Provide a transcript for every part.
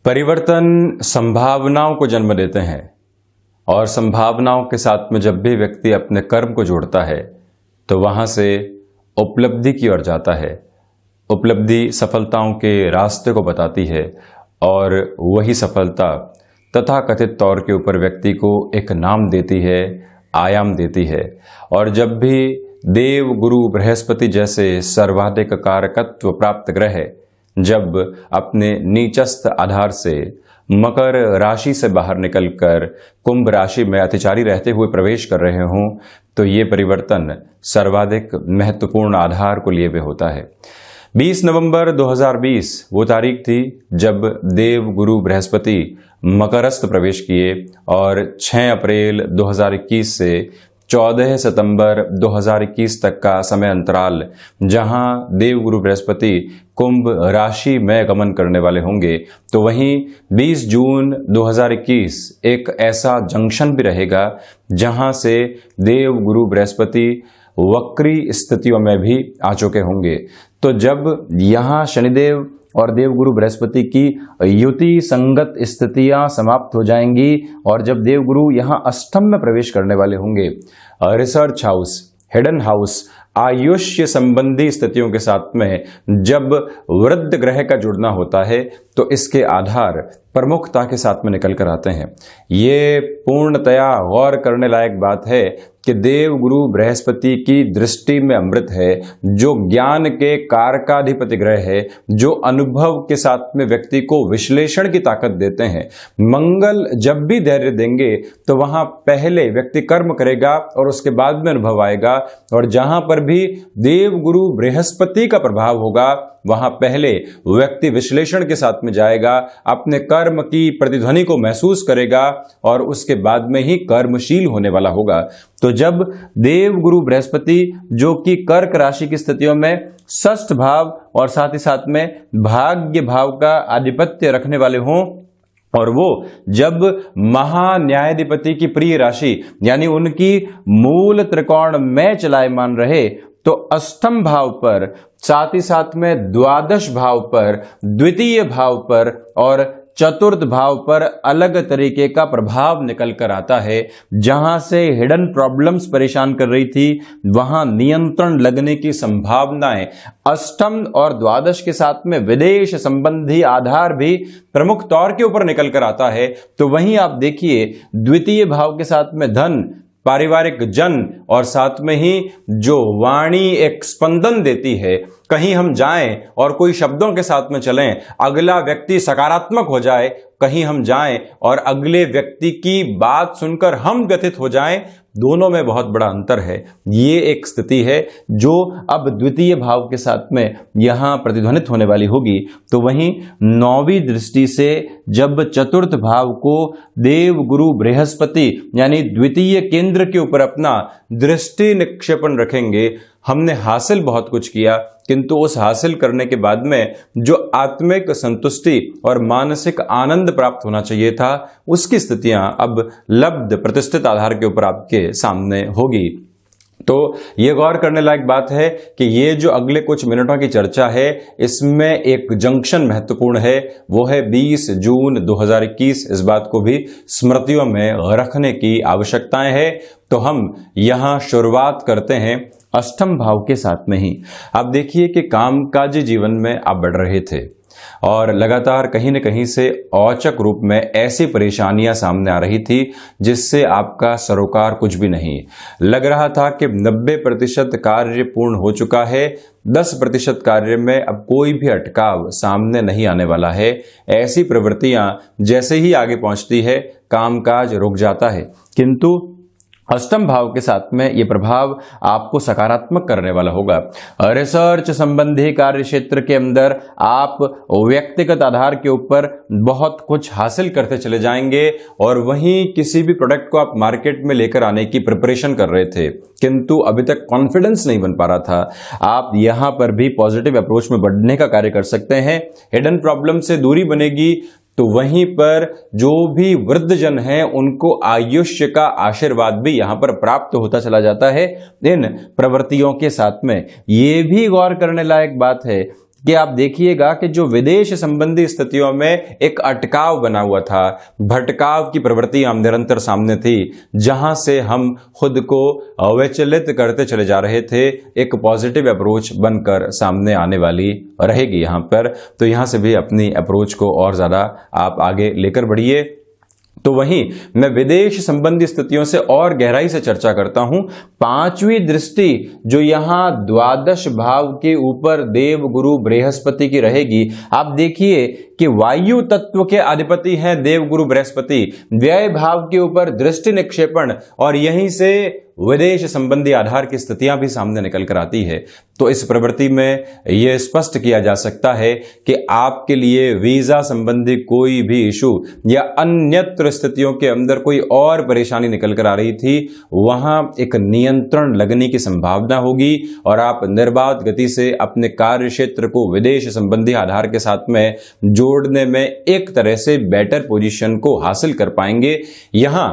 परिवर्तन संभावनाओं को जन्म देते हैं और संभावनाओं के साथ में जब भी व्यक्ति अपने कर्म को जोड़ता है तो वहां से उपलब्धि की ओर जाता है। उपलब्धि सफलताओं के रास्ते को बताती है और वही सफलता तथाकथित तौर के ऊपर व्यक्ति को एक नाम देती है, आयाम देती है। और जब भी देव गुरु बृहस्पति जैसे सर्वाधिक कारकत्व प्राप्त ग्रह जब अपने नीचस्थ आधार से मकर राशि से बाहर निकलकर कुंभ राशि में अतिचारी रहते हुए प्रवेश कर रहे हों तो ये परिवर्तन सर्वाधिक महत्वपूर्ण आधार को लिए हुए होता है। 20 नवंबर 2020 वो तारीख थी जब देव गुरु बृहस्पति मकरस्थ प्रवेश किए और 6 अप्रैल 2021 से 14 सितंबर 2021 तक का समय अंतराल जहां देव गुरु बृहस्पति कुंभ राशि में गमन करने वाले होंगे, तो वहीं 20 जून 2021 एक ऐसा जंक्शन भी रहेगा जहां से देव गुरु बृहस्पति वक्री स्थितियों में भी आ चुके होंगे। तो जब यहाँ शनिदेव और देवगुरु बृहस्पति की युति संगत स्थितियां समाप्त हो जाएंगी और जब देवगुरु यहाँ अष्टम में प्रवेश करने वाले होंगे, रिसर्च हाउस, हिडन हाउस, आयुष्य संबंधी स्थितियों के साथ में जब वृद्ध ग्रह का जुड़ना होता है तो इसके आधार प्रमुखता के साथ में निकल कर आते हैं। ये पूर्णतया गौर करने लायक बात है कि देव गुरु बृहस्पति की दृष्टि में अमृत है, जो ज्ञान के कारकाधिपति ग्रह है, जो अनुभव के साथ में व्यक्ति को विश्लेषण की ताकत देते हैं। मंगल जब भी धैर्य देंगे तो वहां पहले व्यक्ति कर्म करेगा और उसके बाद में अनुभव आएगा, और जहां पर भी देव गुरु बृहस्पति का प्रभाव होगा वहां पहले व्यक्ति विश्लेषण के साथ में जाएगा, अपने कर्म की प्रतिध्वनि को महसूस करेगा और उसके बाद में ही कर्मशील होने वाला होगा। तो जब देव गुरु बृहस्पति जो कि कर्क राशि की स्थितियों में षष्ठ भाव और साथ ही साथ में भाग्य भाव का आधिपत्य रखने वाले हों और वो जब महान्यायाधिपति की प्रिय राशि यानी उनकी मूल त्रिकोण में चलायमान रहे तो अष्टम भाव पर, साथ ही साथ में द्वादश भाव पर, द्वितीय भाव पर और चतुर्थ भाव पर अलग तरीके का प्रभाव निकल कर आता है। जहां से हिडन प्रॉब्लम्स परेशान कर रही थी वहां नियंत्रण लगने की संभावनाएं, अष्टम और द्वादश के साथ में विदेश संबंधी आधार भी प्रमुख तौर के ऊपर निकल कर आता है। तो वहीं आप देखिए द्वितीय भाव के साथ में धन, पारिवारिक जन और साथ में ही जो वाणी एक स्पंदन देती है, कहीं हम जाएं और कोई शब्दों के साथ में चलें, अगला व्यक्ति सकारात्मक हो जाए, कहीं हम जाएं और अगले व्यक्ति की बात सुनकर हम व्यथित हो जाएं, दोनों में बहुत बड़ा अंतर है। ये एक स्थिति है जो अब द्वितीय भाव के साथ में यहां प्रतिध्वनित होने वाली होगी। तो वहीं 9वीं दृष्टि से जब चतुर्थ भाव को देव गुरु बृहस्पति यानी द्वितीय केंद्र के ऊपर अपना दृष्टि निक्षेपण रखेंगे, हमने हासिल बहुत कुछ किया किंतु उस हासिल करने के बाद में जो आत्मिक संतुष्टि और मानसिक आनंद प्राप्त होना चाहिए था उसकी स्थितियां अब लब्ध प्रतिष्ठित आधार के ऊपर आपके सामने होगी। तो ये गौर करने लायक बात है कि ये जो अगले कुछ मिनटों की चर्चा है इसमें एक जंक्शन महत्वपूर्ण है, वो है 20 जून 2021। इस बात को भी स्मृतियों में रखने की आवश्यकताएं है। तो हम यहां शुरुआत करते हैं अष्टम भाव के साथ में ही। आप देखिए कि कामकाजी जीवन में आप बढ़ रहे थे और लगातार कहीं न कहीं से औचक रूप में ऐसी परेशानियां सामने आ रही थी जिससे आपका सरोकार कुछ भी नहीं लग रहा था कि 90% कार्य पूर्ण हो चुका है, 10% कार्य में अब कोई भी अटकाव सामने नहीं आने वाला है। ऐसी प्रवृत्तियां जैसे ही आगे पहुंचती है कामकाज रुक जाता है, किंतु अष्टम भाव के साथ में ये प्रभाव आपको सकारात्मक करने वाला होगा। रिसर्च संबंधी कार्य क्षेत्र के अंदर आप व्यक्तिगत आधार के ऊपर बहुत कुछ हासिल करते चले जाएंगे और वहीं किसी भी प्रोडक्ट को आप मार्केट में लेकर आने की प्रिपरेशन कर रहे थे किंतु अभी तक कॉन्फिडेंस नहीं बन पा रहा था, आप यहां पर भी पॉजिटिव अप्रोच में बढ़ने का कार्य कर सकते हैं। हिडन प्रॉब्लम से दूरी बनेगी तो वहीं पर जो भी वृद्धजन हैं उनको आयुष्य का आशीर्वाद भी यहां पर प्राप्त होता चला जाता है इन प्रवृत्तियों के साथ में। ये भी गौर करने लायक बात है कि आप देखिएगा कि जो विदेश संबंधी स्थितियों में एक अटकाव बना हुआ था, भटकाव की प्रवृत्ति निरंतर सामने थी, जहां से हम खुद को विचलित करते चले जा रहे थे, एक पॉजिटिव अप्रोच बनकर सामने आने वाली रहेगी यहां पर। तो यहां से भी अपनी अप्रोच को और ज्यादा आप आगे लेकर बढ़िए। तो वहीं मैं विदेश संबंधी स्थितियों से और गहराई से चर्चा करता हूं। पांचवी दृष्टि जो यहां द्वादश भाव के ऊपर देव गुरु बृहस्पति की रहेगी, आप देखिए कि वायु तत्व के अधिपति हैं देव गुरु बृहस्पति, व्यय भाव के ऊपर दृष्टि निक्षेपण, और यहीं से विदेश संबंधी आधार की स्थितियां भी सामने निकल कर आती है। तो इस प्रवृत्ति में यह स्पष्ट किया जा सकता है कि आपके लिए वीजा संबंधी कोई भी इशू या अन्यत्र स्थितियों के अंदर कोई और परेशानी निकल कर आ रही थी, वहां एक नियंत्रण लगने की संभावना होगी और आप निर्बाध गति से अपने कार्य क्षेत्र को विदेश संबंधी आधार के साथ में जोड़ने में एक तरह से बेटर पोजीशन को हासिल कर पाएंगे। यहां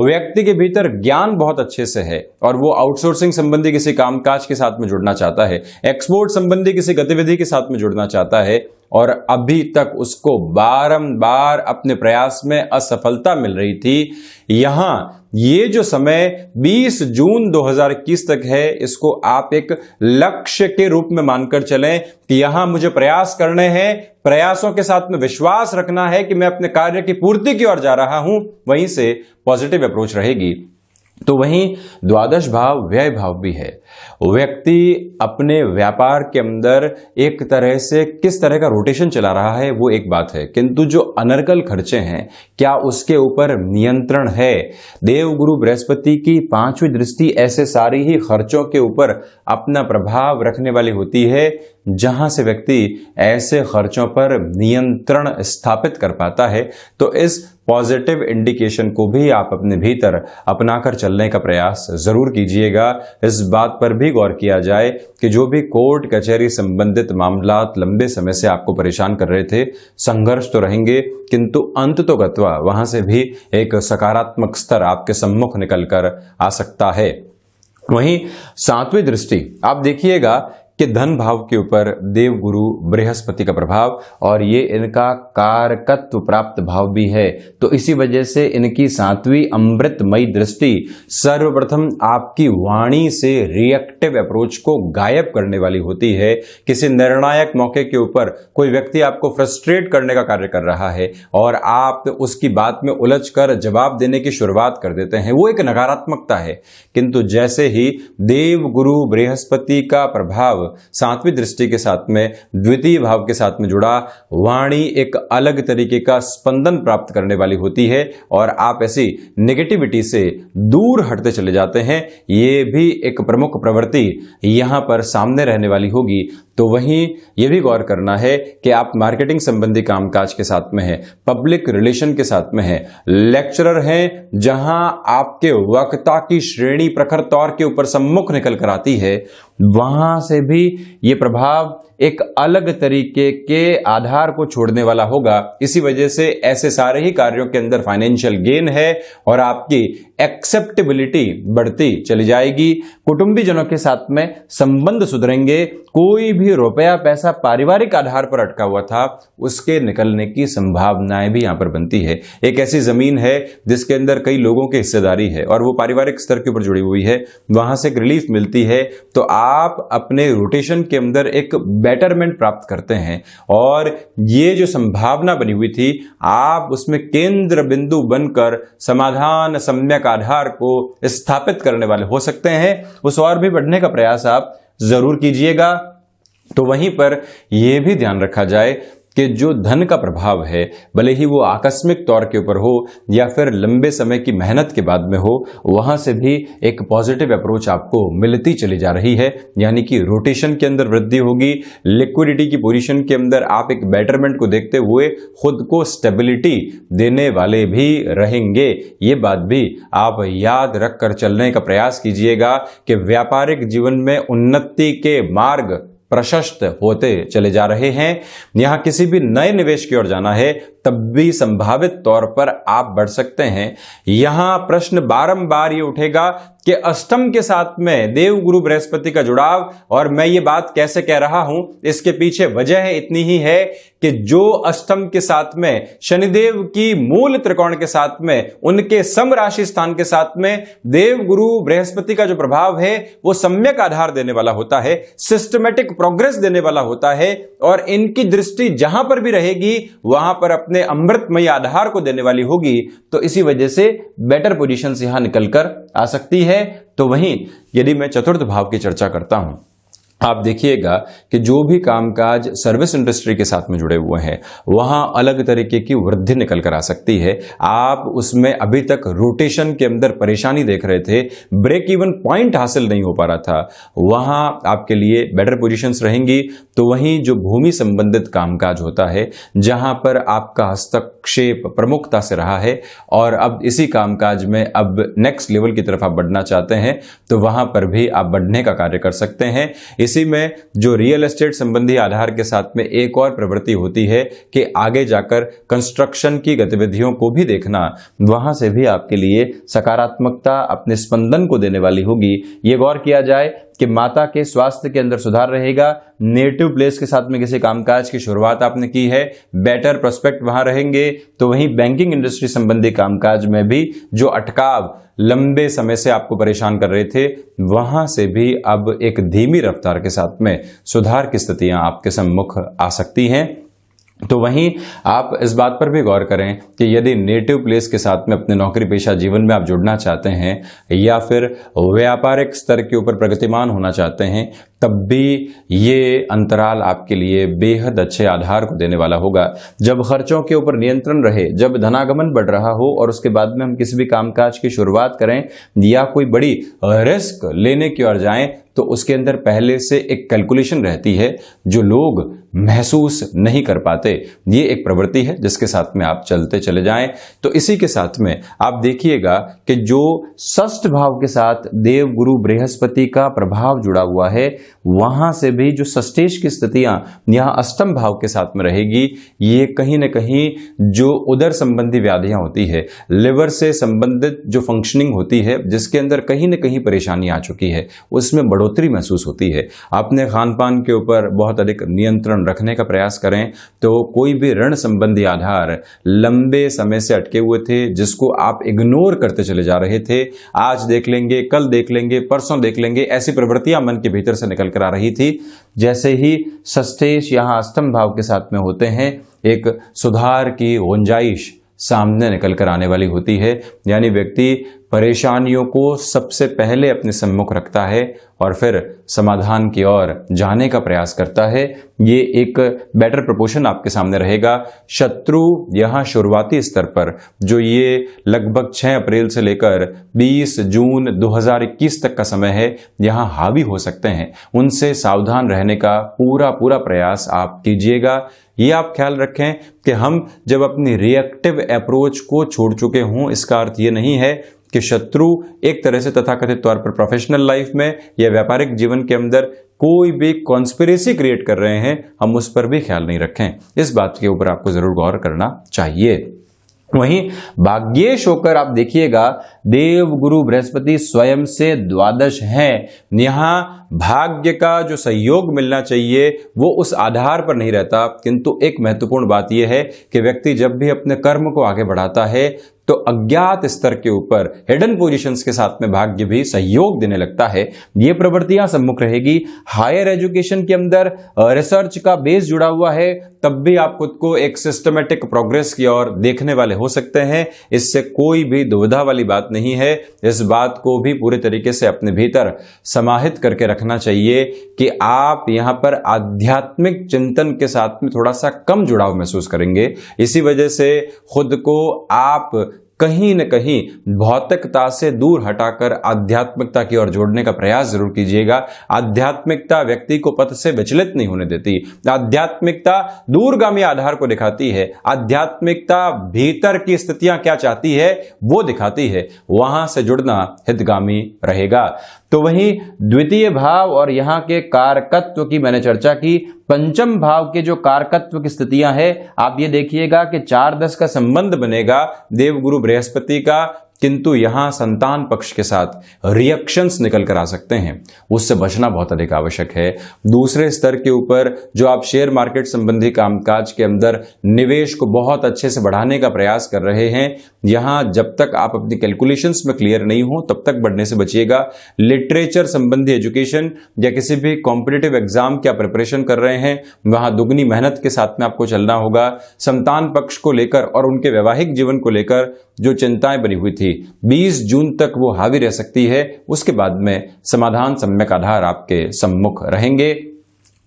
व्यक्ति के भीतर ज्ञान बहुत अच्छे से है और वो आउटसोर्सिंग संबंधी किसी कामकाज के साथ में जुड़ना चाहता है, एक्सपोर्ट संबंधी किसी गतिविधि के साथ में जुड़ना चाहता है, और अभी तक उसको बारंबार अपने प्रयास में असफलता मिल रही थी। यहां ये जो समय 20 जून 2021 तक है, इसको आप एक लक्ष्य के रूप में मानकर चलें कि यहां मुझे प्रयास करने हैं, प्रयासों के साथ में विश्वास रखना है कि मैं अपने कार्य की पूर्ति की ओर जा रहा हूं, वहीं से पॉजिटिव अप्रोच रहेगी। तो वहीं द्वादश भाव व्यय भाव भी है। व्यक्ति अपने व्यापार के अंदर एक तरह से किस तरह का रोटेशन चला रहा है वो एक बात है, किंतु जो अनर्गल खर्चे हैं क्या उसके ऊपर नियंत्रण है? देव गुरु बृहस्पति की पांचवी दृष्टि ऐसे सारी ही खर्चों के ऊपर अपना प्रभाव रखने वाली होती है, जहां से व्यक्ति ऐसे खर्चों पर नियंत्रण स्थापित कर पाता है। तो इस पॉजिटिव इंडिकेशन को भी आप अपने भीतर अपनाकर चलने का प्रयास जरूर कीजिएगा। इस बात पर भी गौर किया जाए कि जो भी कोर्ट कचहरी संबंधित मामलात लंबे समय से आपको परेशान कर रहे थे, संघर्ष तो रहेंगे, किंतु अंत तो गत्वा वहां से भी एक सकारात्मक स्तर आपके सम्मुख निकल कर आ सकता है। वहीं सातवीं दृष्टि आप देखिएगा कि धन भाव के ऊपर देव गुरु बृहस्पति का प्रभाव, और ये इनका कारकत्व प्राप्त भाव भी है। तो इसी वजह से इनकी सातवीं अमृतमयी दृष्टि सर्वप्रथम आपकी वाणी से रिएक्टिव अप्रोच को गायब करने वाली होती है। किसी निर्णायक मौके के ऊपर कोई व्यक्ति आपको फ्रस्ट्रेट करने का कार्य कर रहा है और आप उसकी बात में उलझकर जवाब देने की शुरुआत कर देते हैं, वो एक नकारात्मकता है। किंतु जैसे ही देव गुरु बृहस्पति का प्रभाव सातवीं दृष्टि के साथ में द्वितीय भाव के साथ में जुड़ा, वाणी एक अलग तरीके का स्पंदन प्राप्त करने वाली होती है और आप ऐसी नेगेटिविटी से दूर हटते चले जाते हैं। ये भी एक प्रमुख प्रवृत्ति यहां पर सामने रहने वाली होगी। तो वहीं यह भी गौर करना है कि आप मार्केटिंग संबंधी कामकाज के साथ में हैं, पब्लिक रिलेशन के साथ में हैं, लेक्चरर हैं, जहां आपके वक्ता की श्रेणी प्रखर तौर के ऊपर सम्मुख निकल कर आती है, वहां से भी ये प्रभाव एक अलग तरीके के आधार को छोड़ने वाला होगा। इसी वजह से ऐसे सारे ही कार्यों के अंदर फाइनेंशियल गेन है और आपकी एक्सेप्टेबिलिटी बढ़ती चली जाएगी। कुटुंबी जनों के साथ में संबंध सुधरेंगे। कोई भी रुपया पैसा पारिवारिक आधार पर अटका हुआ था, उसके निकलने की संभावनाएं भी यहां पर बनती है। एक ऐसी जमीन है जिसके अंदर कई लोगों की हिस्सेदारी है और वो पारिवारिक स्तर के ऊपर जुड़ी हुई है, वहां से एक रिलीफ मिलती है। तो आप अपने रोटेशन के अंदर एक बेटरमेंट प्राप्त करते हैं और ये जो संभावना बनी हुई थी, आप उसमें केंद्र बिंदु बनकर समाधान सम्यक आधार को स्थापित करने वाले हो सकते हैं। उस और भी बढ़ने का प्रयास आप जरूर कीजिएगा। तो वहीं पर यह भी ध्यान रखा जाए कि जो धन का प्रभाव है, भले ही वो आकस्मिक तौर के ऊपर हो या फिर लंबे समय की मेहनत के बाद में हो, वहां से भी एक पॉजिटिव अप्रोच आपको मिलती चली जा रही है। यानी कि रोटेशन के अंदर वृद्धि होगी, लिक्विडिटी की पोजीशन के अंदर आप एक बेटरमेंट को देखते हुए खुद को स्टेबिलिटी देने वाले भी रहेंगे। ये बात भी आप याद रखकर चलने का प्रयास कीजिएगा कि व्यापारिक जीवन में उन्नति के मार्ग प्रशस्त होते चले जा रहे हैं। यहां किसी भी नए निवेश की ओर जाना है तब भी संभावित तौर पर आप बढ़ सकते हैं। यहां प्रश्न बारंबार ये उठेगा कि अष्टम के साथ में देव गुरु बृहस्पति का जुड़ाव, और मैं ये बात कैसे कह रहा हूं इसके पीछे वजह है इतनी ही है कि जो अष्टम के साथ में शनिदेव की मूल त्रिकोण के साथ में उनके सम राशि स्थान के साथ में देव गुरु बृहस्पति का जो प्रभाव है वो सम्यक आधार देने वाला होता है, सिस्टमेटिक प्रोग्रेस देने वाला होता है, और इनकी दृष्टि जहां पर भी रहेगी वहां पर अपने अमृतमय आधार को देने वाली होगी। तो इसी वजह से बेटर पोजीशन से यहां निकलकर आ सकती है। तो वहीं यदि मैं चतुर्थ भाव की चर्चा करता हूं, आप देखिएगा कि जो भी कामकाज सर्विस इंडस्ट्री के साथ में जुड़े हुए हैं वहां अलग तरीके की वृद्धि निकल कर आ सकती है। आप उसमें अभी तक रोटेशन के अंदर परेशानी देख रहे थे, ब्रेक इवन पॉइंट हासिल नहीं हो पा रहा था, वहां आपके लिए बेटर पोजीशंस रहेंगी। तो वहीं जो भूमि संबंधित कामकाज होता है जहां पर आपका हस्तक्षेप प्रमुखता से रहा है और अब इसी कामकाज में अब नेक्स्ट लेवल की तरफ आप बढ़ना चाहते हैं तो वहां पर भी आप बढ़ने का कार्य कर सकते हैं। इसी में जो रियल एस्टेट संबंधी आधार के साथ में एक और प्रवृत्ति होती है कि आगे जाकर कंस्ट्रक्शन की गतिविधियों को भी देखना, वहां से भी आपके लिए सकारात्मकता अपने स्पंदन को देने वाली होगी। ये गौर किया जाए कि माता के स्वास्थ्य के अंदर सुधार रहेगा। नेटिव प्लेस के साथ में किसी कामकाज की शुरुआत आपने की है, बेटर प्रोस्पेक्ट वहां रहेंगे। तो वहीं बैंकिंग इंडस्ट्री संबंधी कामकाज में भी जो अटकाव लंबे समय से आपको परेशान कर रहे थे वहां से भी अब एक धीमी रफ्तार के साथ में सुधार की स्थितियां आपके सम्मुख आ सकती हैं। तो वहीं आप इस बात पर भी गौर करें कि यदि नेटिव प्लेस के साथ में अपने नौकरी पेशा जीवन में आप जुड़ना चाहते हैं या फिर व्यापारिक स्तर के ऊपर प्रगतिमान होना चाहते हैं, तब भी ये अंतराल आपके लिए बेहद अच्छे आधार को देने वाला होगा। जब खर्चों के ऊपर नियंत्रण रहे, जब धनागमन बढ़ रहा हो और उसके बाद में हम किसी भी कामकाज की शुरुआत करें या कोई बड़ी रिस्क लेने की ओर जाएं, तो उसके अंदर पहले से एक कैलकुलेशन रहती है जो लोग महसूस नहीं कर पाते। ये एक प्रवृत्ति है जिसके साथ में आप चलते चले जाएं। तो इसी के साथ में आप देखिएगा कि जो षष्ठ भाव के साथ देव गुरु बृहस्पति का प्रभाव जुड़ा हुआ है वहां से भी जो षष्ठेश की स्थितियां यहां अष्टम भाव के साथ में रहेगी, ये कहीं ना कहीं जो उदर संबंधी व्याधियां होती है, लिवर से संबंधित जो फंक्शनिंग होती है जिसके अंदर कहीं ना कहीं परेशानी आ चुकी है, उसमें बढ़ोतरी महसूस होती है। अपने खान पान के ऊपर बहुत अधिक नियंत्रण रखने का प्रयास करें। तो कोई भी ऋण संबंधी आधार लंबे समय से अटके हुए थे जिसको आप इग्नोर करते चले जा रहे थे, आज देख लेंगे, कल देख लेंगे, परसों देख लेंगे, ऐसी प्रवृत्तियां मन के भीतर से निकल कर आ रही थी। जैसे ही षष्ठेश यहां अष्टम भाव के साथ में होते हैं, एक सुधार की गुंजाइश सामने निकल कर आने वाली होती है। यानी व्यक्ति परेशानियों को सबसे पहले अपने सम्मुख रखता है और फिर समाधान की ओर जाने का प्रयास करता है। ये एक बेटर प्रपोर्शन आपके सामने रहेगा। शत्रु यहां शुरुआती स्तर पर जो ये लगभग 6 अप्रैल से लेकर 20 जून 2021 तक का समय है, यहां हावी हो सकते हैं। उनसे सावधान रहने का पूरा प्रयास आप कीजिएगा। ये आप ख्याल रखें कि हम जब अपनी रिएक्टिव अप्रोच को छोड़ चुके हों, इसका अर्थ ये नहीं है कि शत्रु एक तरह से तथाकथित तौर पर प्रोफेशनल लाइफ में या व्यापारिक जीवन के अंदर कोई भी कॉन्स्पिरेसी क्रिएट कर रहे हैं, हम उस पर भी ख्याल नहीं रखें। इस बात के ऊपर आपको जरूर गौर करना चाहिए। वहीं भाग्येश होकर आप देखिएगा देव गुरु बृहस्पति स्वयं से द्वादश हैं। यहां भाग्य का जो सहयोग मिलना चाहिए वो उस आधार पर नहीं रहता, किंतु एक महत्वपूर्ण बात यह है कि व्यक्ति जब भी अपने कर्म को आगे बढ़ाता है तो अज्ञात स्तर के ऊपर हिडन पोजीशंस के साथ में भाग्य भी सहयोग देने लगता है। ये प्रवृत्तियां सम्मुख रहेगी। हायर एजुकेशन के अंदर रिसर्च का बेस जुड़ा हुआ है, तब भी आप खुद को एक सिस्टमेटिक प्रोग्रेस की ओर देखने वाले हो सकते हैं। इससे कोई भी दुविधा वाली बात नहीं है। इस बात को भी पूरे तरीके से अपने भीतर समाहित करके रखना चाहिए कि आप यहां पर आध्यात्मिक चिंतन के साथ में थोड़ा सा कम जुड़ाव महसूस करेंगे। इसी वजह से खुद को आप कहीं न कहीं भौतिकता से दूर हटाकर आध्यात्मिकता की ओर जोड़ने का प्रयास जरूर कीजिएगा। आध्यात्मिकता व्यक्ति को पथ से विचलित नहीं होने देती। आध्यात्मिकता दूरगामी आधार को दिखाती है। आध्यात्मिकता भीतर की स्थितियां क्या चाहती है वो दिखाती है। वहां से जुड़ना हितगामी रहेगा। तो वहीं द्वितीय भाव और यहां के कारकत्व की मैंने चर्चा की। पंचम भाव के जो कारकत्व की स्थितियां हैं, आप ये देखिएगा कि 4-10 का संबंध बनेगा देवगुरु बृहस्पति का किंतु यहां संतान पक्ष के साथ रिएक्शंस निकल कर आ सकते हैं, उससे बचना बहुत अधिक आवश्यक है। दूसरे स्तर के ऊपर जो आप शेयर मार्केट संबंधी कामकाज के अंदर निवेश को बहुत अच्छे से बढ़ाने का प्रयास कर रहे हैं, यहां जब तक आप अपनी कैलकुलेशंस में क्लियर नहीं हो तब तक बढ़ने से बचिएगा। लिटरेचर संबंधी एजुकेशन या किसी भी कॉम्पिटिटिव एग्जाम की आप प्रिपरेशन कर रहे हैं, वहां दुगनी मेहनत के साथ में आपको चलना होगा। संतान पक्ष को लेकर और उनके वैवाहिक जीवन को लेकर जो चिंताएं बनी हुई थी 20 जून तक वो हावी रह सकती है, उसके बाद में समाधान सम्यक आधार आपके सम्मुख रहेंगे।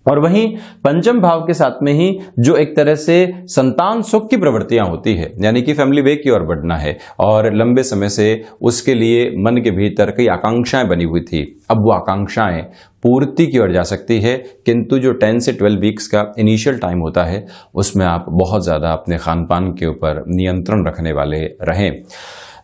और वहीं पंचम भाव के साथ में ही जो एक तरह से संतान सुख की प्रवृत्तियां होती है, यानी कि फैमिली वे की ओर बढ़ना है और लंबे समय से उसके लिए मन के भीतर कई आकांक्षाएं बनी हुई थी, अब वो आकांक्षाएं पूर्ति की ओर जा सकती है। किंतु जो 10 से 12 वीक्स का इनिशियल टाइम होता है उसमें आप बहुत ज्यादा अपने खान पान के ऊपर नियंत्रण रखने वाले रहें।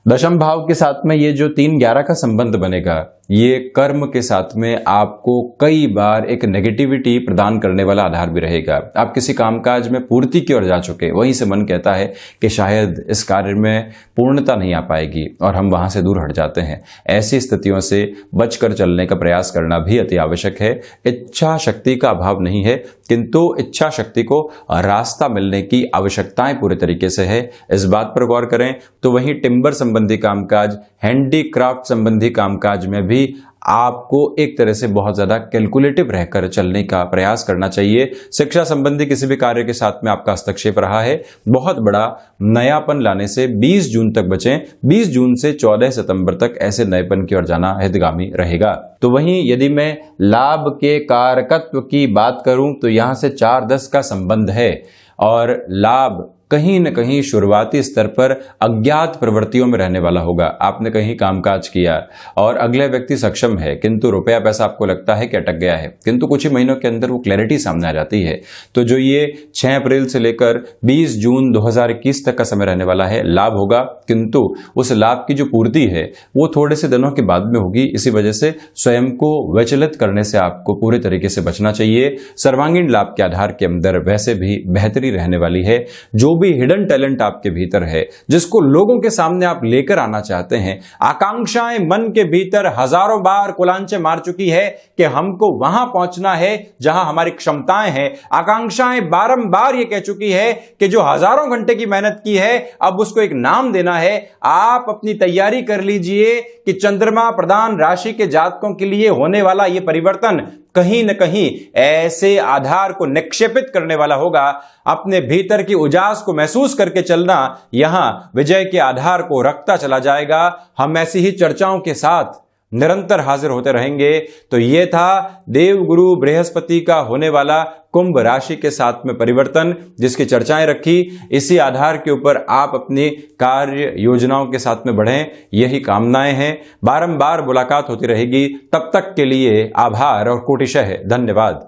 दशम भाव के साथ में ये जो 3-11 का संबंध बनेगा, ये कर्म के साथ में आपको कई बार एक नेगेटिविटी प्रदान करने वाला आधार भी रहेगा। आप किसी कामकाज में पूर्ति की ओर जा चुके, वहीं से मन कहता है कि शायद इस कार्य में पूर्णता नहीं आ पाएगी और हम वहां से दूर हट जाते हैं। ऐसी स्थितियों से बचकर चलने का प्रयास करना भी अति आवश्यक है। इच्छा शक्ति का अभाव नहीं है, किंतु इच्छा शक्ति को रास्ता मिलने की आवश्यकताएं पूरे तरीके से है, इस बात पर गौर करें। तो वहीं टिम्बर संबंधी कामकाज, हैंडीक्राफ्ट संबंधी कामकाज में भी आपको एक तरह से बहुत ज्यादा कैलकुलेटिव रहकर चलने का प्रयास करना चाहिए। शिक्षा संबंधी किसी भी कार्य के साथ में आपका हस्तक्षेप रहा है, बहुत बड़ा नयापन लाने से 20 जून तक बचें। 20 जून से 14 सितंबर तक ऐसे नएपन की ओर जाना हितगामी रहेगा। तो वहीं यदि मैं लाभ के कारकत्व की बात करूं तो यहां से 4-10 का संबंध है और लाभ कहीं न कहीं शुरुआती स्तर पर अज्ञात प्रवृत्तियों में रहने वाला होगा। आपने कहीं कामकाज किया और अगले व्यक्ति सक्षम है, किंतु रुपया पैसा आपको लगता है कि अटक गया है, किंतु कुछ ही महीनों के अंदर वो क्लैरिटी सामने आ जाती है। तो जो ये 6 अप्रैल से लेकर 20 जून 2021 तक का समय रहने वाला है, लाभ होगा, किंतु उस लाभ की जो पूर्ति है वो थोड़े से दिनों के बाद में होगी। इसी वजह से स्वयं को विचलित करने से आपको पूरे तरीके से बचना चाहिए। सर्वांगीण लाभ के आधार के अंदर वैसे भी बेहतरी रहने वाली है। जो भी हिडन टैलेंट आपके भीतर है, जिसको लोगों के सामने आप लेकर आना चाहते हैं, आकांक्षाएं मन के भीतर हजारों बार कुलांचे मार चुकी है कि हमको वहां पहुंचना है जहां हमारी क्षमताएं हैं। आकांक्षाएं बारंबार ये कह चुकी है कि जो हजारों घंटे की मेहनत की है अब उसको एक नाम देना है। आप अपनी तैयारी कर लीजिए कि चंद्रमा प्रधान राशि के जातकों के लिए होने वाला यह परिवर्तन कहीं न कहीं ऐसे आधार को निक्षेपित करने वाला होगा। अपने भीतर की उजास को महसूस करके चलना यहां विजय के आधार को रखता चला जाएगा। हम ऐसी ही चर्चाओं के साथ निरंतर हाजिर होते रहेंगे। तो यह था देवगुरु बृहस्पति का होने वाला कुंभ राशि के साथ में परिवर्तन, जिसकी चर्चाएं रखी। इसी आधार के ऊपर आप अपनी कार्य योजनाओं के साथ में बढ़ें, यही कामनाएं हैं। बारंबार मुलाकात होती रहेगी, तब तक के लिए आभार और कोटिशः धन्यवाद।